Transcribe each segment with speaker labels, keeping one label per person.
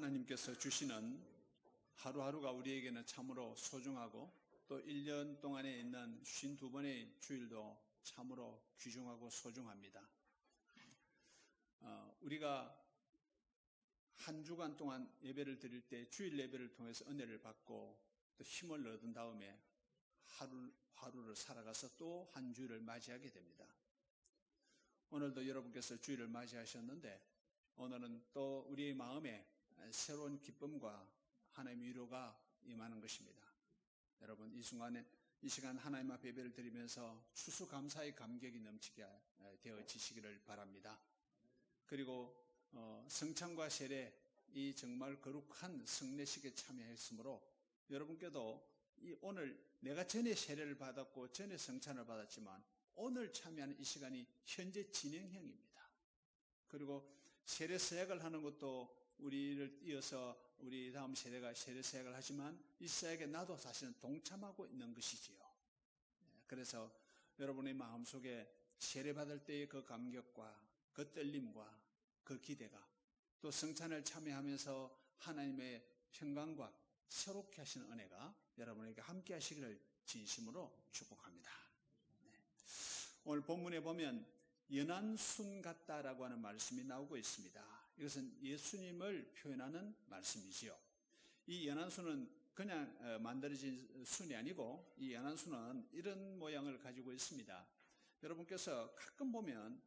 Speaker 1: 하나님께서 주시는 하루하루가 우리에게는 참으로 소중하고 또 1년 동안에 있는 52번의 주일도 참으로 귀중하고 소중합니다. 우리가 한 주간 동안 예배를 드릴 때 주일 예배를 통해서 은혜를 받고 또 힘을 얻은 다음에 하루를 살아가서 또 한 주일을 맞이하게 됩니다. 오늘도 여러분께서 주일을 맞이하셨는데 오늘은 또 우리의 마음에 새로운 기쁨과 하나님의 위로가 임하는 것입니다. 여러분 이 시간 하나님 앞에 예배를 드리면서 추수감사의 감격이 넘치게 되어지시기를 바랍니다. 그리고 성찬과 세례 이 정말 거룩한 성례식에 참여했으므로 여러분께도 오늘 내가 전에 세례를 받았고 전에 성찬을 받았지만 오늘 참여하는 이 시간이 현재 진행형입니다. 그리고 세례 서약을 하는 것도 우리를 이어서 우리 다음 세대가 세례 서약을 하지만 이 서약에 나도 사실은 동참하고 있는 것이지요. 그래서 여러분의 마음속에 세례 받을 때의 그 감격과 그 떨림과 그 기대가 또 성찬을 참여하면서 하나님의 평강과 새롭게 하시는 은혜가 여러분에게 함께 하시기를 진심으로 축복합니다. 오늘 본문에 보면 연한 순 같다라고 하는 말씀이 나오고 있습니다. 이것은 예수님을 표현하는 말씀이지요. 이 연한 순은 그냥 만들어진 순이 아니고 이 연한 순은 이런 모양을 가지고 있습니다. 여러분께서 가끔 보면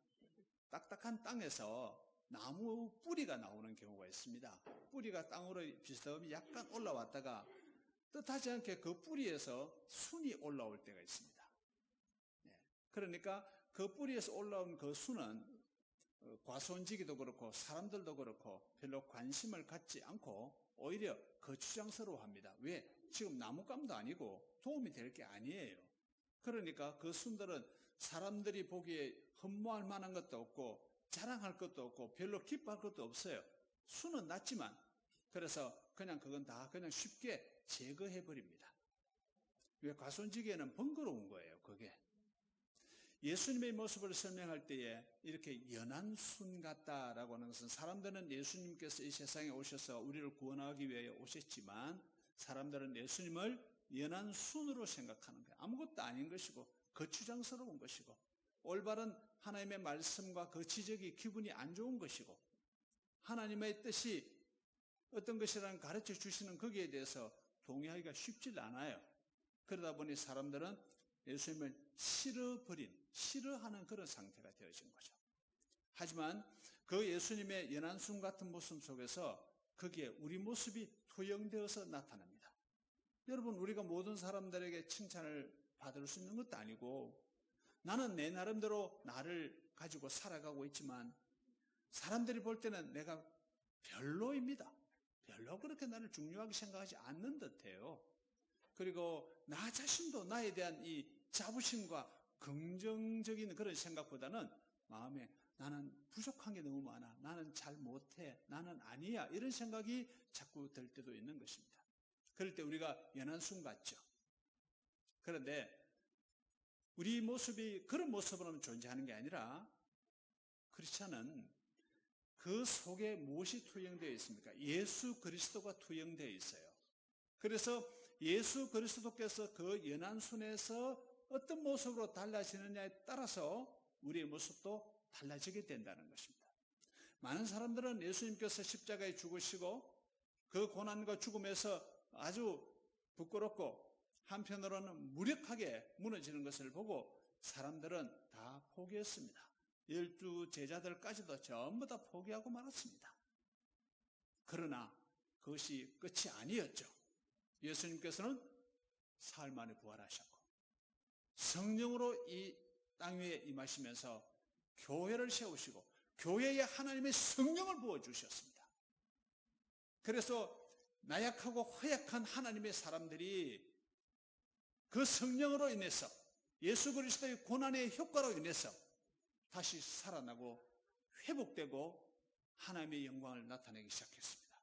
Speaker 1: 딱딱한 땅에서 나무 뿌리가 나오는 경우가 있습니다. 뿌리가 땅으로 비슷하면 약간 올라왔다가 뜻하지 않게 그 뿌리에서 순이 올라올 때가 있습니다. 그러니까 그 뿌리에서 올라온 그 순은 과수원지기도 그렇고 사람들도 그렇고 별로 관심을 갖지 않고 오히려 거추장스러워합니다. 왜? 지금 나무감도 아니고 도움이 될 게 아니에요. 그러니까 그 순들은 사람들이 보기에 흠모할 만한 것도 없고 자랑할 것도 없고 별로 기뻐할 것도 없어요. 순은 낮지만 그래서 그냥 그건 다 그냥 쉽게 제거해버립니다. 왜? 과수원지기에는 번거로운 거예요. 그게. 예수님의 모습을 설명할 때에 이렇게 연한 순 같다라고 하는 것은 사람들은 예수님께서 이 세상에 오셔서 우리를 구원하기 위해 오셨지만 사람들은 예수님을 연한 순으로 생각하는 거예요. 아무것도 아닌 것이고 거추장스러운 것이고 올바른 하나님의 말씀과 그 지적이 기분이 안 좋은 것이고 하나님의 뜻이 어떤 것이라는 가르쳐 주시는 거기에 대해서 동의하기가 쉽지 않아요. 그러다 보니 사람들은 예수님을 싫어하는 그런 상태가 되어진 거죠. 하지만 그 예수님의 연한 순 같은 모습 속에서 거기에 우리 모습이 투영되어서 나타납니다. 여러분 우리가 모든 사람들에게 칭찬을 받을 수 있는 것도 아니고 나는 내 나름대로 나를 가지고 살아가고 있지만 사람들이 볼 때는 내가 별로입니다. 별로 그렇게 나를 중요하게 생각하지 않는 듯해요. 그리고 나 자신도 나에 대한 이 자부심과 긍정적인 그런 생각보다는 마음에 나는 부족한 게 너무 많아. 나는 잘 못해. 나는 아니야. 이런 생각이 자꾸 들 때도 있는 것입니다. 그럴 때 우리가 연한 순 같죠. 그런데 우리 모습이 그런 모습으로는 존재하는 게 아니라 크리스찬은 그 속에 무엇이 투영되어 있습니까? 예수 그리스도가 투영되어 있어요. 그래서 예수 그리스도께서 그 연한 순에서 어떤 모습으로 달라지느냐에 따라서 우리의 모습도 달라지게 된다는 것입니다. 많은 사람들은 예수님께서 십자가에 죽으시고 그 고난과 죽음에서 아주 부끄럽고 한편으로는 무력하게 무너지는 것을 보고 사람들은 다 포기했습니다. 12 제자들까지도 전부 다 포기하고 말았습니다. 그러나 그것이 끝이 아니었죠. 예수님께서는 사흘 만에 부활하셨고 성령으로 이 땅 위에 임하시면서 교회를 세우시고 교회에 하나님의 성령을 부어주셨습니다. 그래서 나약하고 허약한 하나님의 사람들이 그 성령으로 인해서 예수 그리스도의 고난의 효과로 인해서 다시 살아나고 회복되고 하나님의 영광을 나타내기 시작했습니다.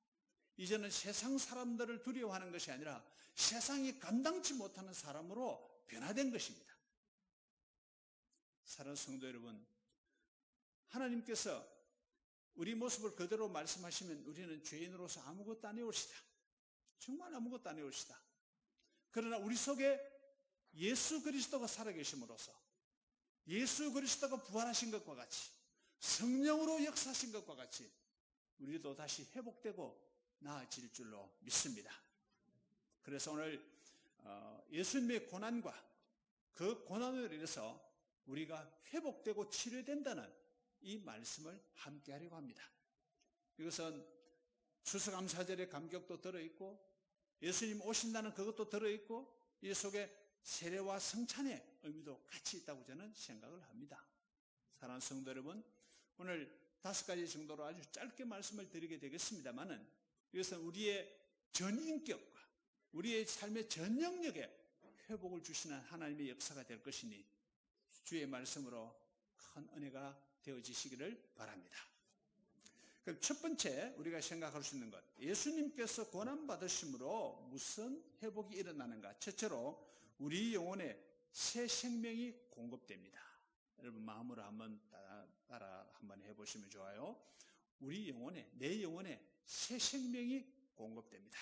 Speaker 1: 이제는 세상 사람들을 두려워하는 것이 아니라 세상이 감당치 못하는 사람으로 변화된 것입니다. 사랑하는 성도 여러분, 하나님께서 우리 모습을 그대로 말씀하시면 우리는 죄인으로서 아무것도 아니올시다. 정말 아무것도 아니올시다. 그러나 우리 속에 예수 그리스도가 살아계심으로써 예수 그리스도가 부활하신 것과 같이 성령으로 역사하신 것과 같이 우리도 다시 회복되고 나아질 줄로 믿습니다. 그래서 오늘 예수님의 고난과 그 고난으로 인해서 우리가 회복되고 치료된다는 이 말씀을 함께 하려고 합니다. 이것은 추수감사절의 감격도 들어있고 예수님 오신다는 그것도 들어있고 이 속에 세례와 성찬의 의미도 같이 있다고 저는 생각을 합니다. 사랑하는 성도 여러분, 오늘 5가지 정도로 아주 짧게 말씀을 드리게 되겠습니다만은 이것은 우리의 전 인격과 우리의 삶의 전 영역에 회복을 주시는 하나님의 역사가 될 것이니 주의 말씀으로 큰 은혜가 되어지시기를 바랍니다. 그럼 첫 번째 우리가 생각할 수 있는 것, 예수님께서 고난받으심으로 무슨 회복이 일어나는가? 첫째로 우리 영혼에 새 생명이 공급됩니다. 여러분 마음으로 한번 따라 한번 해보시면 좋아요. 우리 영혼에, 내 영혼에 새 생명이 공급됩니다.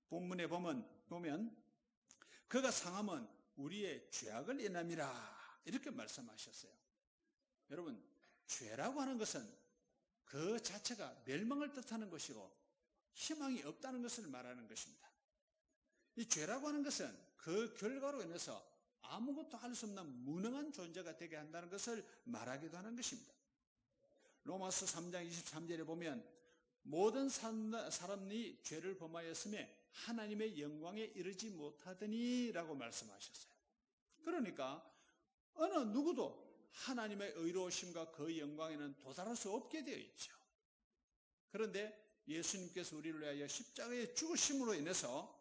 Speaker 1: 본문에 보면 그가 상함은 우리의 죄악을 인함이라 이렇게 말씀하셨어요. 여러분 죄라고 하는 것은 그 자체가 멸망을 뜻하는 것이고 희망이 없다는 것을 말하는 것입니다. 이 죄라고 하는 것은 그 결과로 인해서 아무것도 할 수 없는 무능한 존재가 되게 한다는 것을 말하기도 하는 것입니다. 로마서 3장 23절에 보면 모든 사람이 죄를 범하였음에 하나님의 영광에 이르지 못하더니 라고 말씀하셨어요. 그러니까 어느 누구도 하나님의 의로우심과 그 영광에는 도달할 수 없게 되어 있죠. 그런데 예수님께서 우리를 위하여 십자가에 죽으심으로 인해서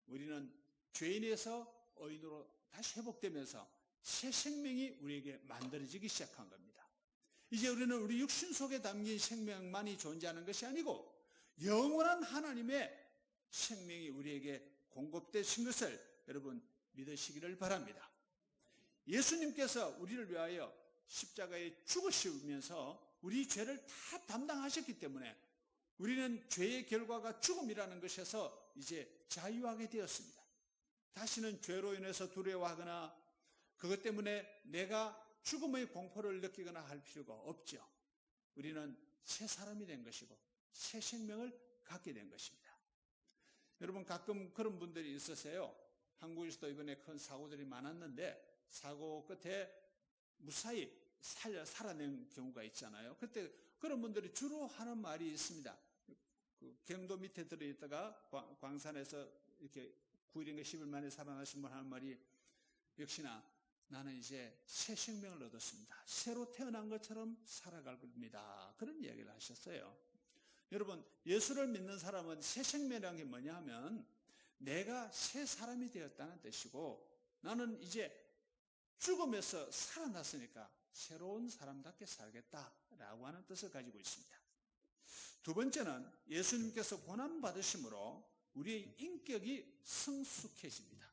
Speaker 1: 우리는 죄인에서 의인으로 다시 회복되면서 새 생명이 우리에게 만들어지기 시작한 겁니다. 이제 우리는 우리 육신 속에 담긴 생명만이 존재하는 것이 아니고 영원한 하나님의 생명이 우리에게 공급되신 것을 여러분 믿으시기를 바랍니다. 예수님께서 우리를 위하여 십자가에 죽으시면서 우리 죄를 다 담당하셨기 때문에 우리는 죄의 결과가 죽음이라는 것에서 이제 자유하게 되었습니다. 다시는 죄로 인해서 두려워하거나 그것 때문에 내가 죽음의 공포를 느끼거나 할 필요가 없죠. 우리는 새 사람이 된 것이고 새 생명을 갖게 된 것입니다. 여러분 가끔 그런 분들이 있으세요. 한국에서도 이번에 큰 사고들이 많았는데 사고 끝에 무사히 살아낸 경우가 있잖아요. 그때 그런 분들이 주로 하는 말이 있습니다. 그 경도 밑에 들어있다가 광산에서 이렇게 9일인가 10일 만에 살아나신 분 하는 말이 역시나 나는 이제 새 생명을 얻었습니다. 새로 태어난 것처럼 살아갈 겁니다. 그런 이야기를 하셨어요. 여러분 예수를 믿는 사람은 새 생명이라는 게 뭐냐 하면 내가 새 사람이 되었다는 뜻이고 나는 이제 죽음에서 살아났으니까 새로운 사람답게 살겠다라고 하는 뜻을 가지고 있습니다. 두 번째는 예수님께서 고난받으심으로 우리의 인격이 성숙해집니다.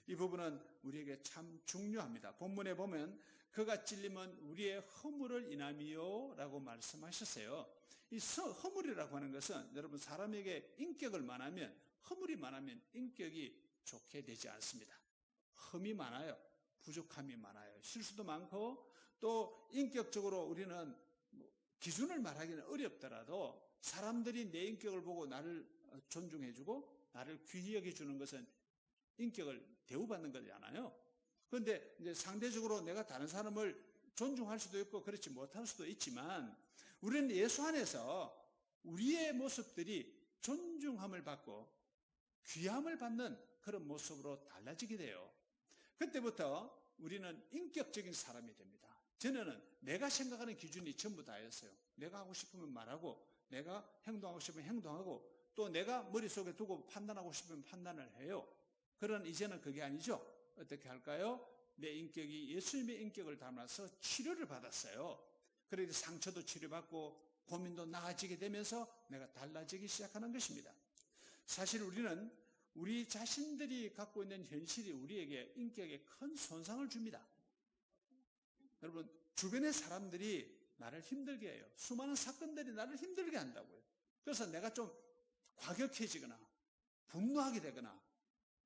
Speaker 1: 이 부분은 우리에게 참 중요합니다. 본문에 보면 그가 찔림은 우리의 허물을 인함이요 라고 말씀하셨어요. 이 허물이라고 하는 것은 여러분 사람에게 인격을 많으면 허물이 많으면 인격이 좋게 되지 않습니다. 흠이 많아요. 부족함이 많아요. 실수도 많고 또 인격적으로 우리는 기준을 말하기는 어렵더라도 사람들이 내 인격을 보고 나를 존중해주고 나를 귀히 여겨주는 것은 인격을 대우받는 거잖아요. 그런데 이제 상대적으로 내가 다른 사람을 존중할 수도 있고 그렇지 못할 수도 있지만 우리는 예수 안에서 우리의 모습들이 존중함을 받고 귀함을 받는 그런 모습으로 달라지게 돼요. 그때부터 우리는 인격적인 사람이 됩니다. 전에는 내가 생각하는 기준이 전부 다였어요. 내가 하고 싶으면 말하고 내가 행동하고 싶으면 행동하고 또 내가 머릿속에 두고 판단하고 싶으면 판단을 해요. 그러나 이제는 그게 아니죠. 어떻게 할까요? 내 인격이 예수님의 인격을 닮아서 치료를 받았어요. 그래서 상처도 치료받고 고민도 나아지게 되면서 내가 달라지기 시작하는 것입니다. 사실 우리는 우리 자신들이 갖고 있는 현실이 우리에게 인격에 큰 손상을 줍니다. 여러분 주변의 사람들이 나를 힘들게 해요. 수많은 사건들이 나를 힘들게 한다고요. 그래서 내가 좀 과격해지거나 분노하게 되거나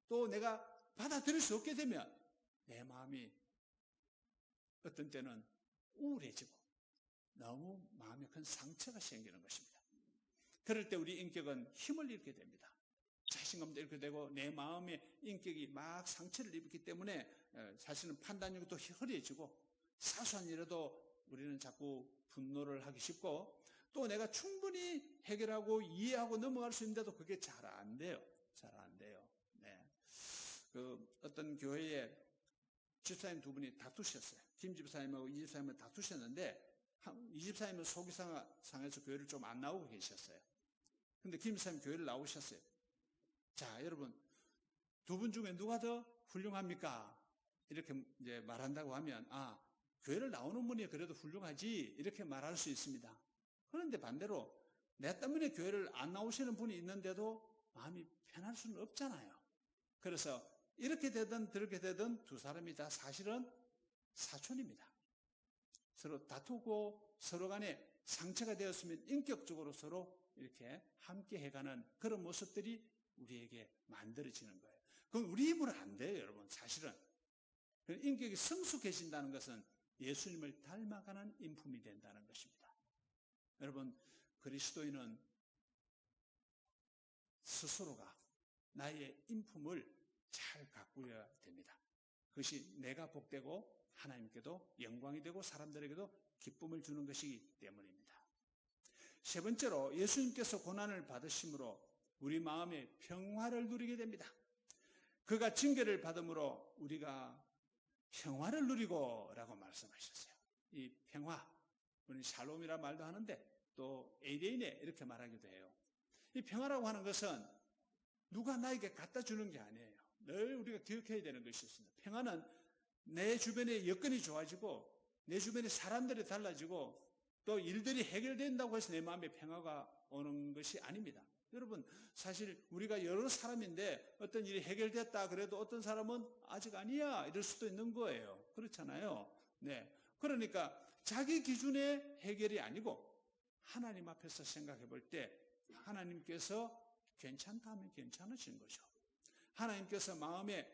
Speaker 1: 또 내가 받아들일 수 없게 되면 내 마음이 어떤 때는 우울해지고 너무 마음에 큰 상처가 생기는 것입니다. 그럴 때 우리 인격은 힘을 잃게 됩니다. 자신감도 잃게 되고 내 마음의 인격이 막 상처를 입기 때문에 사실은 판단력도 흐려지고 사소한 일에도 우리는 자꾸 분노를 하기 쉽고 또 내가 충분히 해결하고 이해하고 넘어갈 수 있는데도 그게 잘 안 돼요. 잘 안 돼요. 네. 어떤 교회에 집사님 두 분이 다투셨어요. 김 집사님하고 이 집사님은 다투셨는데 이 집사님은 속이 상해서 교회를 좀 안 나오고 계셨어요. 근데 김 집사님 교회를 나오셨어요. 자, 여러분, 두 분 중에 누가 더 훌륭합니까? 이렇게 이제 말한다고 하면, 교회를 나오는 분이 그래도 훌륭하지, 이렇게 말할 수 있습니다. 그런데 반대로, 내 때문에 교회를 안 나오시는 분이 있는데도 마음이 편할 수는 없잖아요. 그래서, 이렇게 되든 저렇게 되든 두 사람이 다 사실은 사촌입니다. 서로 다투고 서로 간에 상처가 되었으면 인격적으로 서로 이렇게 함께 해가는 그런 모습들이 우리에게 만들어지는 거예요. 그건 우리 힘으로 안 돼요, 여러분. 사실은. 인격이 성숙해진다는 것은 예수님을 닮아가는 인품이 된다는 것입니다. 여러분, 그리스도인은 스스로가 나의 인품을 잘 가꾸어야 됩니다. 그것이 내가 복되고 하나님께도 영광이 되고 사람들에게도 기쁨을 주는 것이기 때문입니다. 세 번째로 예수님께서 고난을 받으심으로 우리 마음에 평화를 누리게 됩니다. 그가 징계를 받음으로 우리가 평화를 누리고 라고 말씀하셨어요. 이 평화, 우리는 샬롬이라 말도 하는데 또 에이데이네 이렇게 말하기도 해요. 이 평화라고 하는 것은 누가 나에게 갖다 주는 게 아니에요. 늘 우리가 기억해야 되는 것이 있습니다. 평화는 내 주변의 여건이 좋아지고 내 주변의 사람들이 달라지고 또 일들이 해결된다고 해서 내 마음에 평화가 오는 것이 아닙니다. 여러분, 사실 우리가 여러 사람인데 어떤 일이 해결됐다 그래도 어떤 사람은 아직 아니야 이럴 수도 있는 거예요. 그렇잖아요. 네. 그러니까 자기 기준의 해결이 아니고 하나님 앞에서 생각해 볼 때 하나님께서 괜찮다 하면 괜찮으신 거죠. 하나님께서 마음에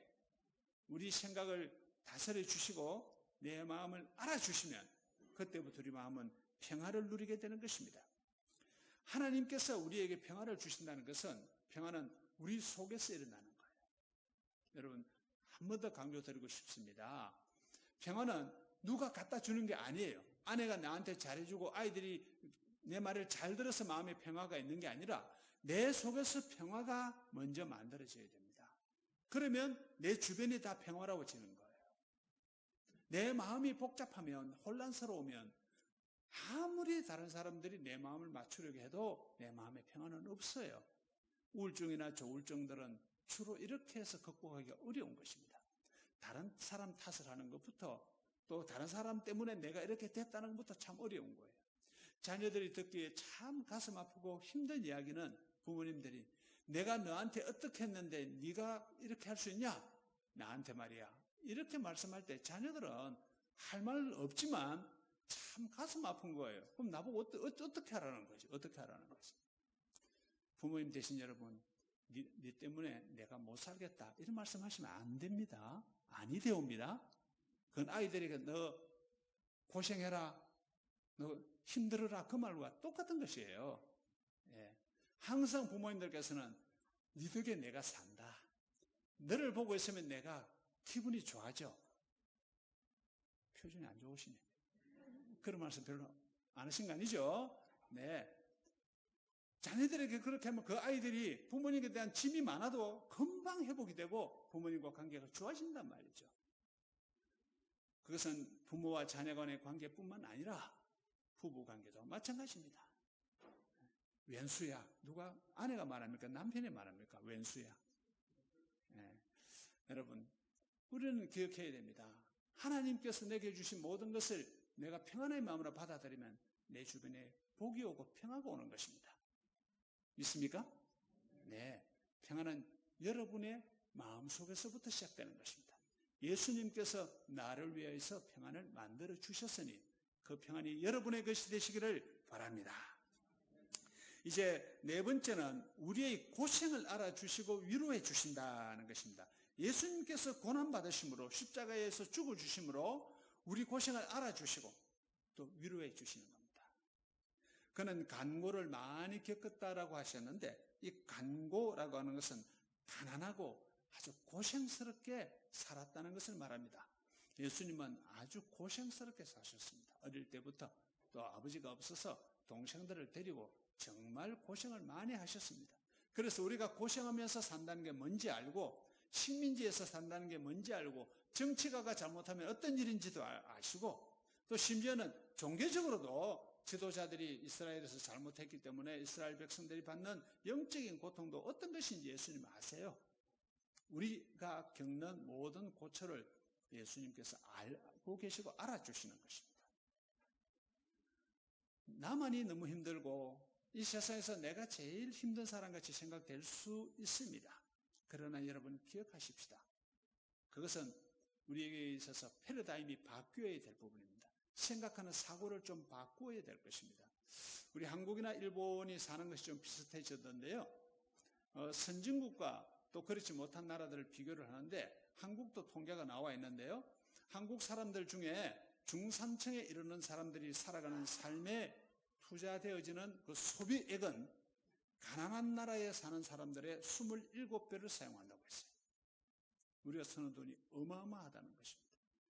Speaker 1: 우리 생각을 다스려 주시고 내 마음을 알아주시면 그때부터 우리 마음은 평화를 누리게 되는 것입니다. 하나님께서 우리에게 평화를 주신다는 것은 평화는 우리 속에서 일어나는 거예요. 여러분, 한 번 더 강조드리고 싶습니다. 평화는 누가 갖다 주는 게 아니에요. 아내가 나한테 잘해주고 아이들이 내 말을 잘 들어서 마음에 평화가 있는 게 아니라 내 속에서 평화가 먼저 만들어져야 됩니다. 그러면 내 주변이 다 평화로워지는 거예요. 내 마음이 복잡하면 혼란스러우면 아무리 다른 사람들이 내 마음을 맞추려고 해도 내 마음에 평화는 없어요. 우울증이나 조울증들은 주로 이렇게 해서 극복하기가 어려운 것입니다. 다른 사람 탓을 하는 것부터 또 다른 사람 때문에 내가 이렇게 됐다는 것부터 참 어려운 거예요. 자녀들이 듣기에 참 가슴 아프고 힘든 이야기는 부모님들이 내가 너한테 어떻게 했는데 네가 이렇게 할 수 있냐? 나한테 말이야. 이렇게 말씀할 때 자녀들은 할 말 없지만 참 가슴 아픈 거예요. 그럼 나보고 어떻게 하라는 거지? 어떻게 하라는 거지? 부모님 되신 여러분, 네 때문에 내가 못 살겠다. 이런 말씀 하시면 안 됩니다. 아니 되옵니다. 그건 아이들에게 너 고생해라. 너 힘들어라. 그 말과 똑같은 것이에요. 예. 항상 부모님들께서는 네 덕에 내가 산다. 너를 보고 있으면 내가 기분이 좋아져. 표정이 안 좋으시네. 그런 말씀 별로 안 하신 거 아니죠? 네. 자녀들에게 그렇게 하면 그 아이들이 부모님에 대한 짐이 많아도 금방 회복이 되고 부모님과 관계가 좋아진단 말이죠. 그것은 부모와 자녀 간의 관계뿐만 아니라 부부 관계도 마찬가지입니다. 왼수야. 누가 아내가 말합니까? 남편이 말합니까? 왼수야. 네. 여러분, 우리는 기억해야 됩니다. 하나님께서 내게 주신 모든 것을 내가 평안의 마음으로 받아들이면 내 주변에 복이 오고 평화가 오는 것입니다. 믿습니까? 네. 평안은 여러분의 마음속에서부터 시작되는 것입니다. 예수님께서 나를 위하여서 평안을 만들어 주셨으니 그 평안이 여러분의 것이 되시기를 바랍니다. 이제 네 번째는 우리의 고생을 알아주시고 위로해 주신다는 것입니다. 예수님께서 고난받으심으로 십자가에서 죽어주심으로 우리 고생을 알아주시고 또 위로해 주시는 겁니다. 그는 간고를 많이 겪었다라고 하셨는데 이 간고라고 하는 것은 가난하고 아주 고생스럽게 살았다는 것을 말합니다. 예수님은 아주 고생스럽게 사셨습니다. 어릴 때부터 또 아버지가 없어서 동생들을 데리고 정말 고생을 많이 하셨습니다. 그래서 우리가 고생하면서 산다는 게 뭔지 알고 식민지에서 산다는 게 뭔지 알고 정치가가 잘못하면 어떤 일인지도 아시고 또 심지어는 종교적으로도 지도자들이 이스라엘에서 잘못했기 때문에 이스라엘 백성들이 받는 영적인 고통도 어떤 것인지 예수님 아세요. 우리가 겪는 모든 고초를 예수님께서 알고 계시고 알아주시는 것입니다. 나만이 너무 힘들고 이 세상에서 내가 제일 힘든 사람같이 생각될 수 있습니다. 그러나 여러분 기억하십시다. 그것은 우리에게 있어서 패러다임이 바뀌어야 될 부분입니다. 생각하는 사고를 좀 바꾸어야 될 것입니다. 우리 한국이나 일본이 사는 것이 좀 비슷해졌던데요. 선진국과 또 그렇지 못한 나라들을 비교를 하는데 한국도 통계가 나와 있는데요. 한국 사람들 중에 중산층에 이르는 사람들이 살아가는 삶에 투자되어지는 그 소비액은 가난한 나라에 사는 사람들의 27배를 사용한다고 했어요. 우리가 쓰는 돈이 어마어마하다는 것입니다.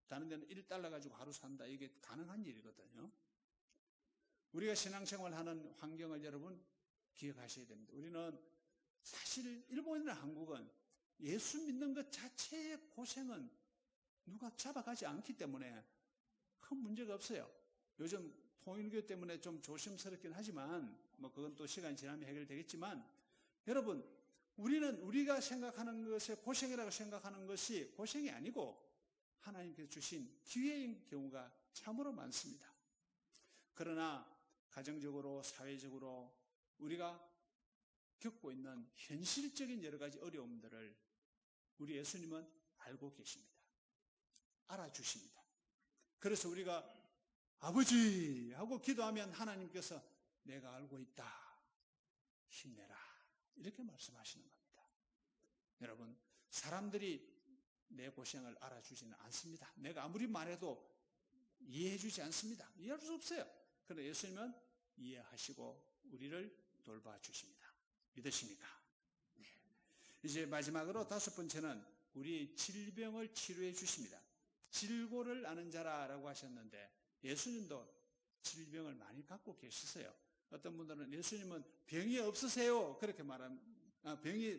Speaker 1: 다른 데는 1달러 가지고 하루 산다. 이게 가능한 일이거든요. 우리가 신앙생활하는 환경을 여러분 기억하셔야 됩니다. 우리는 사실 일본이나 한국은 예수 믿는 것 자체의 고생은 누가 잡아가지 않기 때문에 큰 문제가 없어요. 요즘 통일교 때문에 좀 조심스럽긴 하지만 그건 또 시간이 지나면 해결되겠지만 여러분 우리는 우리가 생각하는 것에 고생이라고 생각하는 것이 고생이 아니고 하나님께서 주신 기회인 경우가 참으로 많습니다. 그러나 가정적으로 사회적으로 우리가 겪고 있는 현실적인 여러 가지 어려움들을 우리 예수님은 알고 계십니다. 알아주십니다. 그래서 우리가 아버지 하고 기도하면 하나님께서 내가 알고 있다. 힘내라. 이렇게 말씀하시는 겁니다. 여러분, 사람들이 내 고생을 알아주지는 않습니다. 내가 아무리 말해도 이해해주지 않습니다. 이해할 수 없어요. 그러나 예수님은 이해하시고 우리를 돌봐주십니다. 믿으십니까? 네. 이제 마지막으로 다섯 번째는 우리 질병을 치료해 주십니다. 질고를 아는 자라라고 하셨는데 예수님도 질병을 많이 갖고 계시세요. 어떤 분들은 예수님은 병이 없으세요. 그렇게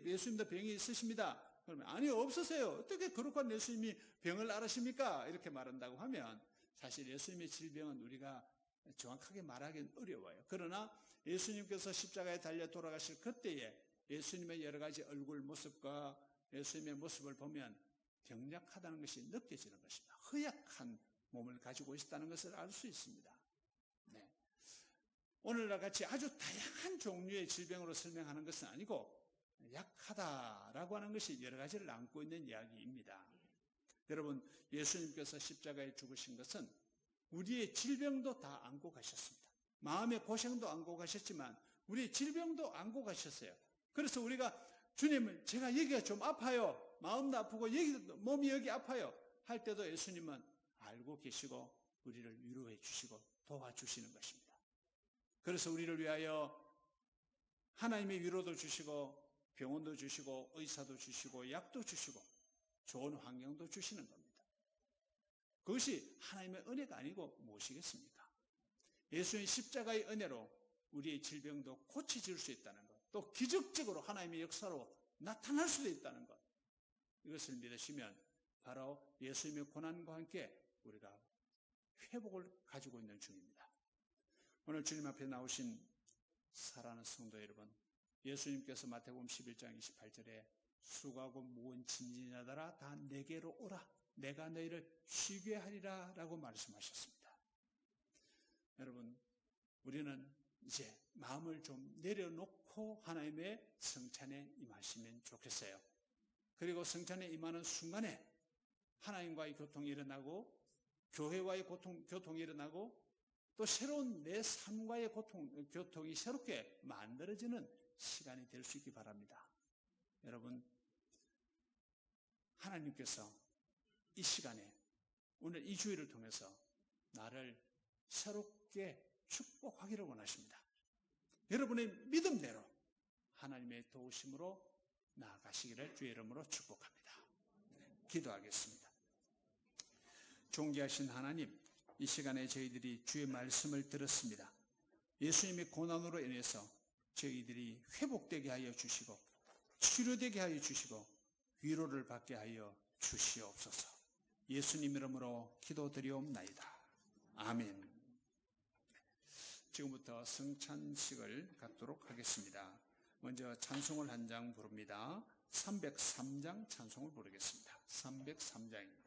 Speaker 1: 예수님도 병이 있으십니다. 그러면 아니요, 없으세요. 어떻게 그렇게 예수님이 병을 앓으십니까? 이렇게 말한다고 하면 사실 예수님의 질병은 우리가 정확하게 말하기는 어려워요. 그러나 예수님께서 십자가에 달려 돌아가실 그때에 예수님의 여러 가지 얼굴 모습과 예수님의 모습을 보면 병약하다는 것이 느껴지는 것입니다. 허약한 몸을 가지고 있다는 것을 알 수 있습니다. 네. 오늘날 같이 아주 다양한 종류의 질병으로 설명하는 것은 아니고 약하다라고 하는 것이 여러 가지를 안고 있는 이야기입니다. 여러분, 예수님께서 십자가에 죽으신 것은 우리의 질병도 다 안고 가셨습니다. 마음의 고생도 안고 가셨지만 우리의 질병도 안고 가셨어요. 그래서 우리가 주님, 제가 여기가 좀 아파요. 마음도 아프고 몸이 여기 아파요. 할 때도 예수님은 알고 계시고 우리를 위로해 주시고 도와주시는 것입니다. 그래서 우리를 위하여 하나님의 위로도 주시고 병원도 주시고 의사도 주시고 약도 주시고 좋은 환경도 주시는 겁니다. 그것이 하나님의 은혜가 아니고 무엇이겠습니까? 예수의 십자가의 은혜로 우리의 질병도 고쳐질 수 있다는 것, 또 기적적으로 하나님의 역사로 나타날 수도 있다는 것, 이것을 믿으시면 바로 예수님의 고난과 함께 우리가 회복을 가지고 있는 중입니다. 오늘 주님 앞에 나오신 사랑하는 성도 여러분, 예수님께서 마태복음 11장 28절에 수고하고 무거운 짐진 자들아 다 내게로 오라, 내가 너희를 쉬게 하리라 라고 말씀하셨습니다. 여러분, 우리는 이제 마음을 좀 내려놓고 하나님의 성찬에 임하시면 좋겠어요. 그리고 성찬에 임하는 순간에 하나님과의 교통이 일어나고 교회와의 교통이 일어나고 또 새로운 내 삶과의 교통이 새롭게 만들어지는 시간이 될 수 있기 바랍니다. 여러분, 하나님께서 이 시간에 오늘 이 주일을 통해서 나를 새롭게 축복하기를 원하십니다. 여러분의 믿음대로 하나님의 도우심으로 나아가시기를 주의 이름으로 축복합니다. 기도하겠습니다. 존귀하신 하나님, 이 시간에 저희들이 주의 말씀을 들었습니다. 예수님의 고난으로 인해서 저희들이 회복되게 하여 주시고 치료되게 하여 주시고 위로를 받게 하여 주시옵소서. 예수님 이름으로 기도드리옵나이다. 아멘. 지금부터 성찬식을 갖도록 하겠습니다. 먼저 찬송을 한 장 부릅니다. 303장 찬송을 부르겠습니다. 303장입니다.